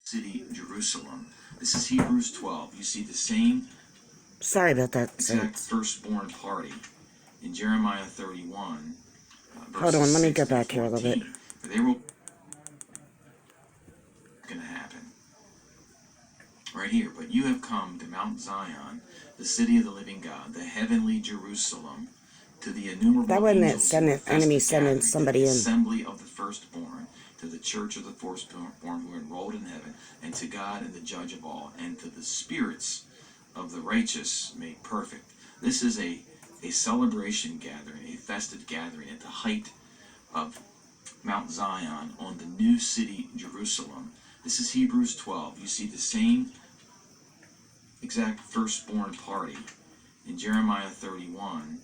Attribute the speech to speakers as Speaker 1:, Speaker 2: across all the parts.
Speaker 1: city, Jerusalem. This is Hebrews 12. You see the same
Speaker 2: Sorry about that.
Speaker 1: exact firstborn party in Jeremiah 31.
Speaker 2: Hold on, let me go back here a little bit.
Speaker 1: For they will going to happen right here. But you have come to Mount Zion, the city of the living God, the heavenly Jerusalem, to the innumerable
Speaker 2: That wasn't it,
Speaker 1: angels
Speaker 2: enemy sending somebody in.
Speaker 1: assembly of the firstborn, to the church of the firstborn who are enrolled in heaven, and to God and the judge of all, and to the spirits of the righteous made perfect. This is a celebration gathering, a festive gathering at the height of Mount Zion on the new city, Jerusalem. This is Hebrews 12. You see the same exact firstborn party in Jeremiah 31,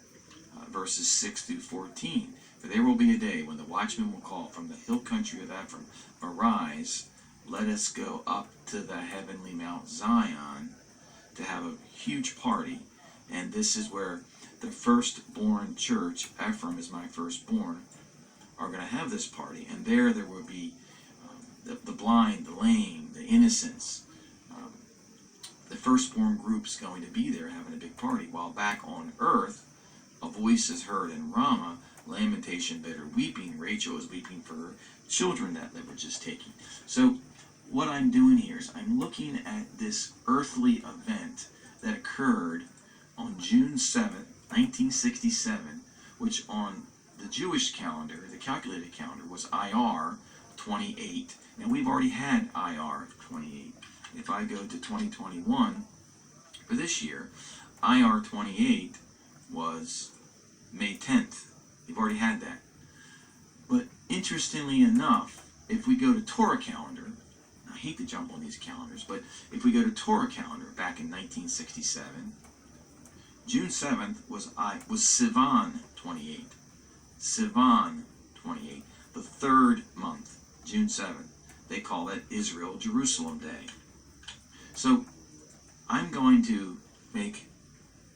Speaker 1: verses 6 through 14. For there will be a day when the watchman will call from the hill country of Ephraim, arise, let us go up to the heavenly Mount Zion to have a huge party. And this is where the firstborn church, Ephraim is my firstborn, are going to have this party. And there will be the blind, the lame, the innocents. The firstborn group's going to be there having a big party. While back on earth, a voice is heard in Ramah, lamentation, bitter weeping. Rachel is weeping for her children that they were just taking. So what I'm doing here is I'm looking at this earthly event that occurred on June 7th, 1967, which on the Jewish calendar, the calculated calendar, was IR 28. And we've already had IR 28. If I go to 2021 for this year, IR 28 was May 10th. You've already had that. But interestingly enough, if we go to Torah calendar, I hate to jump on these calendars, but if we go to Torah calendar back in 1967, June 7th was Sivan 28. Sivan 28, the third month, June 7th. They call that Israel Jerusalem Day. So I'm going to make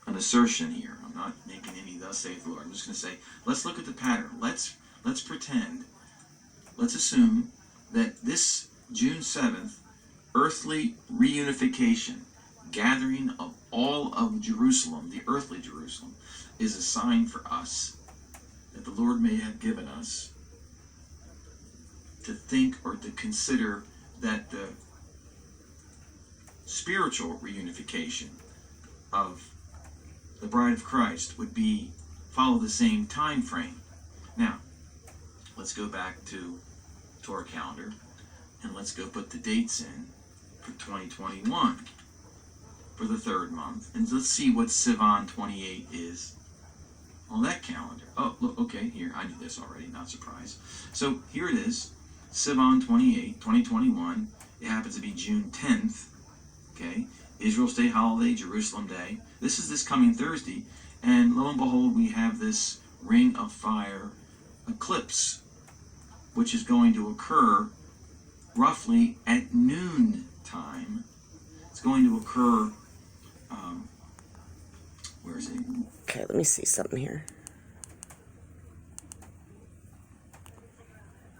Speaker 1: an assertion here. I'm not making any thus saith the Lord. I'm just going to say, let's look at the pattern. Let's pretend, let's assume that this June 7th earthly reunification, gathering of all of Jerusalem, the earthly Jerusalem, is a sign for us that the Lord may have given us to think or to consider that the spiritual reunification of the bride of Christ would follow the same time frame. Now, let's go back to Torah calendar and let's go put the dates in for 2021 for the third month, and let's see what Sivan 28 is on that calendar. Oh, look, okay, here, I knew this already, not surprised. So here it is, Sivan 28, 2021. It happens to be June 10th. Okay, Israel State Holiday, Jerusalem Day. This is this coming Thursday, and lo and behold, we have this ring of fire eclipse, which is going to occur roughly at noon time. It's going to occur, where is it?
Speaker 2: Okay, let me see something here.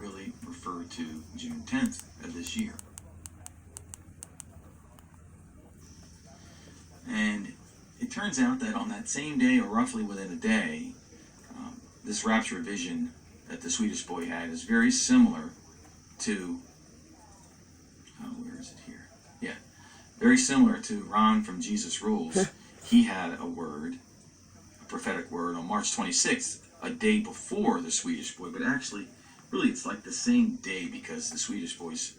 Speaker 1: Really refer to June 10th of this year. And it turns out that on that same day, or roughly within a day, this rapture vision that the Swedish boy had is very similar to, where is it here? Yeah, very similar to Ron from Jesus Rules. He had a word, a prophetic word, on March 26th, a day before the Swedish boy, but actually, really it's like the same day, because the Swedish boy's,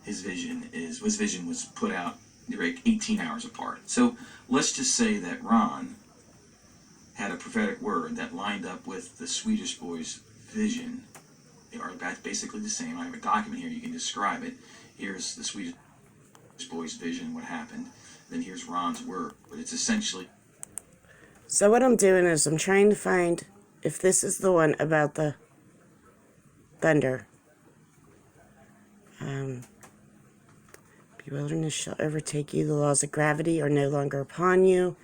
Speaker 1: his vision was put out, they're like 18 hours apart. So let's just say that Ron had a prophetic word that lined up with the Swedish boy's vision. They are basically the same. I have a document here, you can describe it. Here's the Swedish boy's vision, what happened. Then here's Ron's word. But it's essentially...
Speaker 2: So what I'm doing is I'm trying to find if this is the one about the thunder. Wilderness shall overtake you. The laws of gravity are no longer upon you.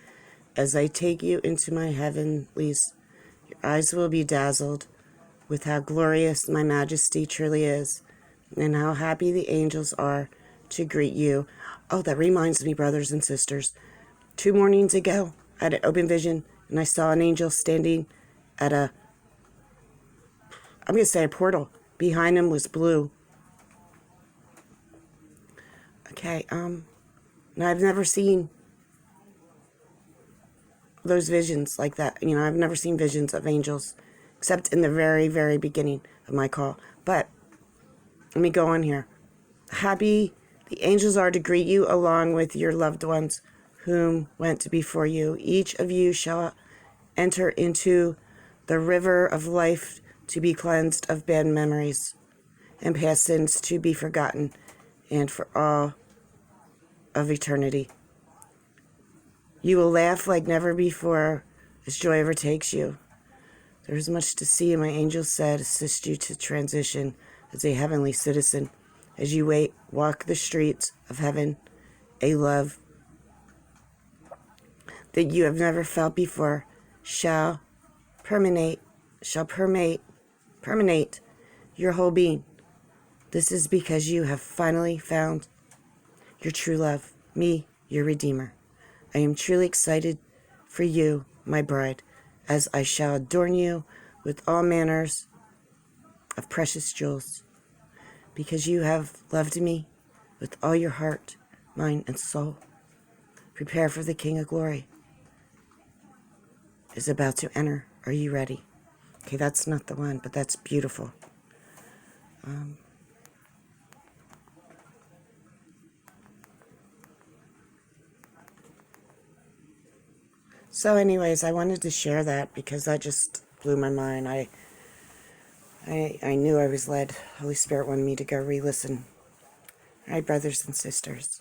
Speaker 2: As I take you into my heavenlies, your eyes will be dazzled with how glorious my majesty truly is, and how happy the angels are to greet you. Oh, that reminds me, brothers and sisters. 2 mornings ago, I had an open vision, and I saw an angel standing at I'm going to say a portal. Behind him was blue. Okay, and I've never seen those visions like that. I've never seen visions of angels, except in the very, very beginning of my call. But let me go on here. Happy the angels are to greet you along with your loved ones whom went before you. Each of you shall enter into the river of life to be cleansed of bad memories and past sins to be forgotten and for all of eternity. You will laugh like never before as joy overtakes you. There is much to see, and my angel said, assist you to transition as a heavenly citizen. As you walk the streets of heaven, a love that you have never felt before shall permeate your whole being. This is because you have finally found your true love, me, your Redeemer. I am truly excited for you, my bride, as I shall adorn you with all manners of precious jewels, because you have loved me with all your heart, mind, and soul. Prepare for the King of Glory is about to enter. Are you ready? Okay, that's not the one, but that's beautiful. So anyways, I wanted to share that because that just blew my mind. I knew I was led. Holy Spirit wanted me to go re-listen. All right, brothers and sisters.